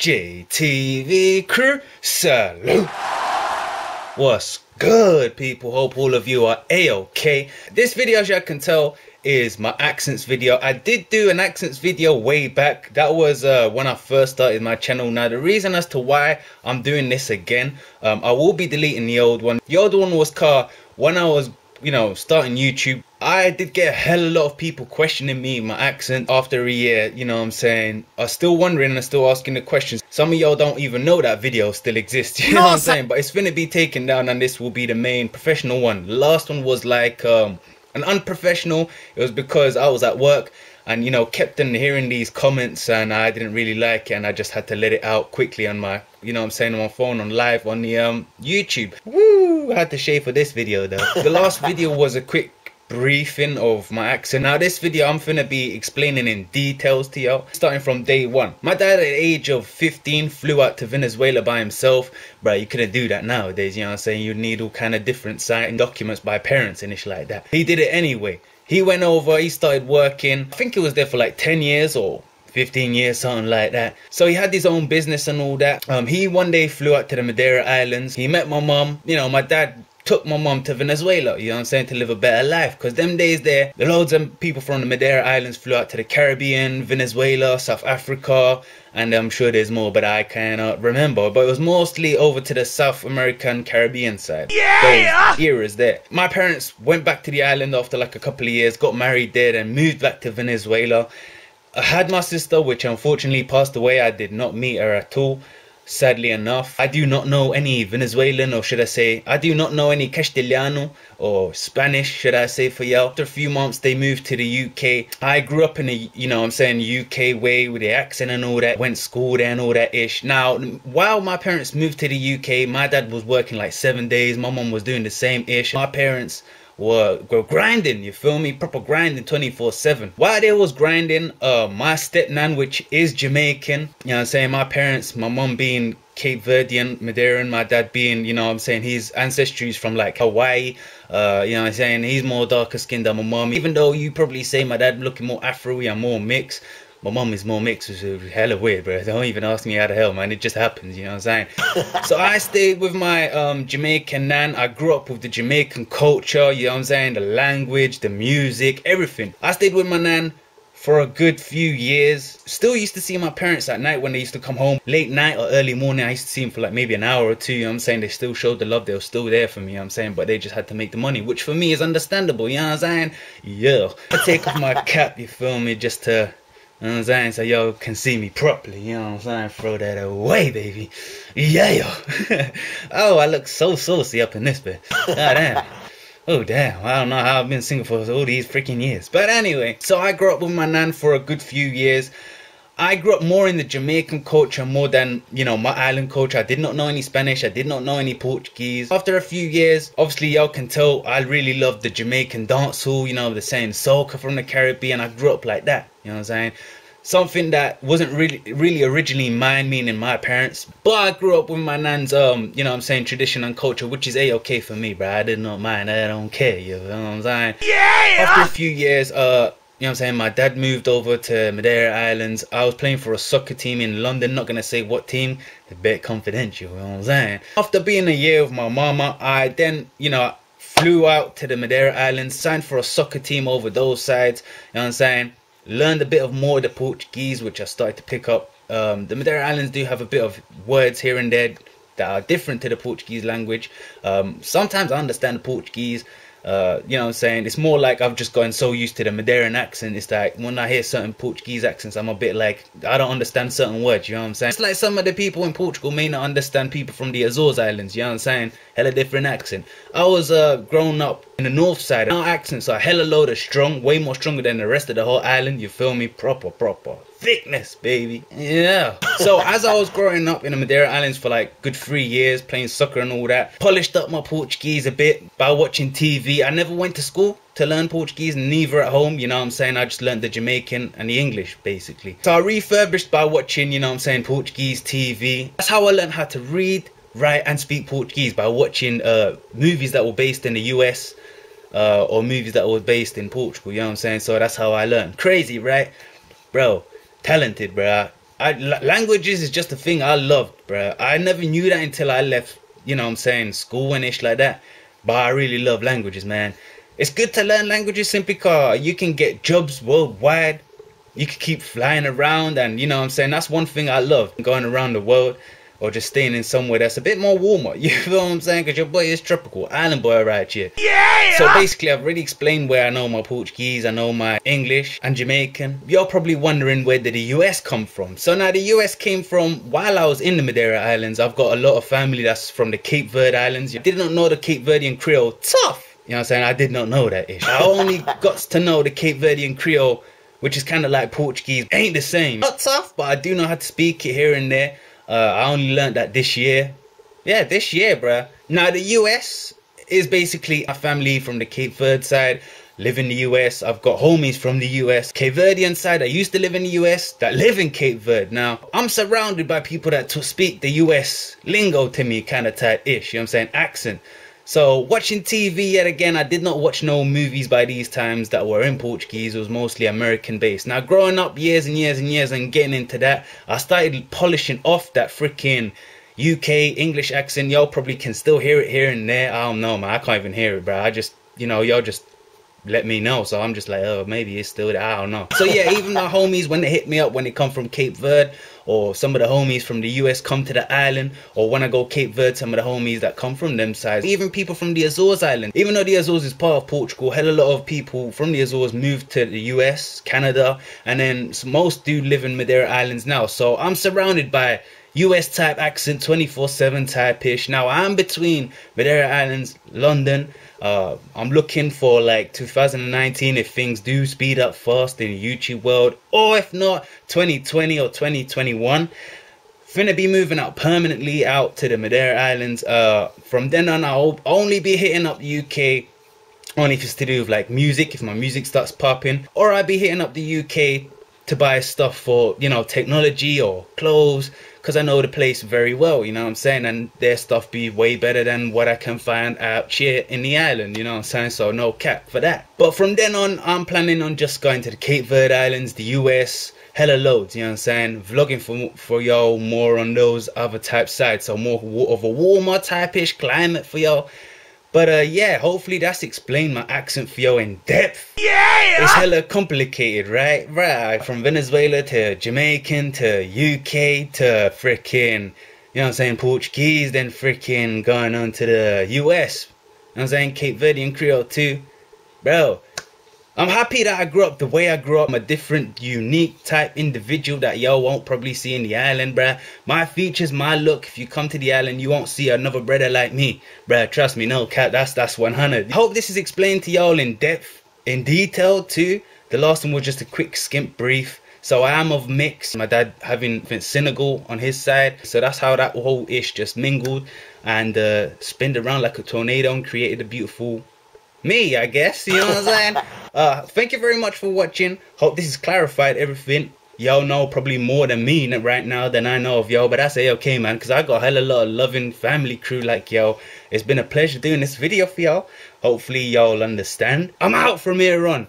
JTV crew, salute. What's good, people? Hope all of you are a-okay. This video, as you can tell, is my accents video. I did do an accents video way back. That was when I first started my channel. Now the reason as to why I'm doing this again, I will be deleting the old one. The old one was called, when I was starting YouTube, I did get a hell of a lot of people questioning me, my accent, after a year, are still wondering and still asking the questions. Some of y'all don't even know that video still exists, you know what I'm saying? But it's finna be taken down and this will be the main professional one. The last one was like an unprofessional. It was because I was at work and kept on hearing these comments and I didn't really like it and I just had to let it out quickly on my, on my phone on live on the YouTube. Woo! I had to shave for this video though. The last video was a quick briefing of my accent. Now this video I'm finna be explaining in details to y'all, starting from day one. My dad at the age of 15 flew out to Venezuela by himself. Bro, you couldn't do that nowadays, you'd need all kind of different signed documents by parents and shit like that. He did it anyway. He went over, he started working. I think he was there for like 10 years or 15 years, something like that. So he had his own business and all that. He one day flew out to the Madeira Islands. He met my mom. My dad took my mom to Venezuela, to live a better life. Because them days there, loads of people from the Madeira Islands flew out to the Caribbean, Venezuela, South Africa, and I'm sure there's more, but I cannot remember. But it was mostly over to the South American Caribbean side. Yeah! Those eras there. My parents went back to the island after like a couple of years, got married there, and moved back to Venezuela. I had my sister, which unfortunately passed away. I did not meet her at all. Sadly enough, I do not know any Venezuelan, or should I say, I do not know any Castellano or Spanish, should I say, for y'all. After a few months, they moved to the UK. I grew up in a, UK way with the accent and all that. Went to school there and all that ish. Now, while my parents moved to the UK, my dad was working like 7 days. My mom was doing the same ish. My parents were grinding, you feel me? Proper grinding 24/7. While they was grinding, my stepnan, which is Jamaican, my parents, my mom being Cape Verdean, Madeiran, my dad being, his ancestry is from like Hawaii, he's more darker skinned than my mom. Even though you probably say my dad looking more Afro-y and more mixed, my mum is more mixed, which is hella weird, bro. Don't even ask me how the hell, man. It just happens, So I stayed with my Jamaican nan. I grew up with the Jamaican culture, the language, the music, everything. I stayed with my nan for a good few years. Still used to see my parents at night when they used to come home. Late night or early morning, I used to see them for like maybe an hour or two, They still showed the love. They were still there for me, but they just had to make the money, which for me is understandable, Yeah. I take off my cap, you feel me, just to... so y'all can see me properly, Throw that away, baby. Yeah. Oh, I look so saucy up in this bit. God damn. Oh damn, I don't know how I've been single for all these freaking years. But anyway, so I grew up with my nan for a good few years. I grew up more in the Jamaican culture more than, my island culture. I did not know any Spanish. I did not know any Portuguese. After a few years, obviously y'all can tell I really loved the Jamaican dancehall, the same soca from the Caribbean. I grew up like that, Something that wasn't really originally mine, meaning my parents. But I grew up with my nan's, tradition and culture, which is a-okay for me, bro. I did not mind. I don't care, you know what I'm saying? Yeah! After a few years, my dad moved over to Madeira Islands. I was playing for a soccer team in London. Not gonna say what team, a bit confidential, you know what I'm saying? After being a year with my mama, I then, flew out to the Madeira Islands, signed for a soccer team over those sides, learned a bit of more of the Portuguese, which I started to pick up. The Madeira Islands do have a bit of words here and there that are different to the Portuguese language. Sometimes I understand the Portuguese, it's more like I've just gotten so used to the Madeiran accent. It's like when I hear certain Portuguese accents, I'm a bit like, I don't understand certain words, It's like some of the people in Portugal may not understand people from the Azores Islands, Hella different accent. I was grown up in the north side. Our accents are hella load of strong, way more stronger than the rest of the whole island, you feel me? Proper thickness, baby. Yeah. So as I was growing up in the Madeira Islands for like good 3 years, playing soccer and all that, polished up my Portuguese a bit by watching TV. I never went to school to learn Portuguese, neither at home, I just learned the Jamaican and the English, basically. So I refurbished by watching, Portuguese TV. That's how I learned how to read, write and speak Portuguese, by watching movies that were based in the US, or movies that were based in Portugal, So that's how I learned. Crazy, right? Bro, talented, bro. Languages is just a thing I loved, bruh. I never knew that until I left, you know what I'm saying, school and ish like that. But I really love languages, man. It's good to learn languages simply because you can get jobs worldwide. You can keep flying around, and you know what I'm saying, that's one thing I love, going around the world or just staying in somewhere that's a bit more warmer. You feel what I'm saying? Because your boy is tropical, island boy right here. Yeah! So basically, I've already explained where I know my Portuguese, I know my English and Jamaican. You're probably wondering where did the US come from. So now the US came from while I was in the Madeira Islands. I've got a lot of family that's from the Cape Verde Islands. You did not know the Cape Verdean Creole. Tough! You know what I'm saying? I did not know that ish. I only got to know the Cape Verdean Creole, which is kind of like Portuguese. Ain't the same. Not tough, but I do know how to speak it here and there. I only learned that this year. Yeah, this year, bruh. Now, the US is basically a family from the Cape Verde side. Live in the US. I've got homies from the US. Cape Verdean side, I used to live in the US, that live in Cape Verde. Now, I'm surrounded by people that speak the US lingo to me, kind of type-ish. You know what I'm saying? Accent. So, watching TV yet again, I did not watch no movies by these times that were in Portuguese. It was mostly American based. Now, growing up years and years and years and getting into that, I started polishing off that freaking UK English accent. Y'all probably can still hear it here and there. I don't know, man. I can't even hear it, bro. I just, you know, y'all just let me know. So I'm just like, oh, maybe it's still there. I don't know. So yeah, even my homies, when they hit me up, when they come from Cape Verde, or some of the homies from the US come to the island, or when I go Cape Verde, some of the homies that come from them sides, even people from the Azores Island. Even though the Azores is part of Portugal, hell a lot of people from the Azores moved to the US, Canada, and then most do live in Madeira Islands now. So I'm surrounded by US type accent, 24/7 type-ish. Now I'm between Madeira Islands, London. I'm looking for like 2019 if things do speed up fast in the YouTube world, or if not 2020 or 2021. Finna be moving out permanently out to the Madeira Islands. From then on, I'll only be hitting up the UK only if it's to do with like music, if my music starts popping, or I'll be hitting up the UK to buy stuff for, you know, technology or clothes, because I know the place very well, you know what I'm saying, and their stuff be way better than what I can find out here in the island, you know what I'm saying, so no cap for that. But from then on, I'm planning on just going to the Cape Verde Islands, the US, hella loads, you know what I'm saying, vlogging for y'all more on those other type sides, so more of a warmer type-ish climate for y'all. But yeah, hopefully that's explained my accent for y'all in depth. Yeah! It's hella complicated, right? Right, from Venezuela to Jamaican to UK to freaking, you know what I'm saying, Portuguese, then freaking going on to the US. You know what I'm saying, Cape Verdean Creole too. Bro, I'm happy that I grew up the way I grew up. I'm a different, unique type individual that y'all won't probably see in the island, bruh. My features, my look, if you come to the island, you won't see another brother like me. Bruh, trust me, no cap, that's 100. I hope this is explained to y'all in depth, in detail too. The last one was just a quick skimp brief. So I am of mix. My dad having Senegal on his side. So that's how that whole ish just mingled and spinned around like a tornado and created a beautiful me, I guess, you know what I'm saying? Thank you very much for watching. Hope this has clarified everything. Y'all know probably more than me right now than I know of y'all, but that's a-okay, man, because I got a hell of a lot of loving family crew like y'all. It's been a pleasure doing this video for y'all. Hopefully y'all understand. I'm out from here on.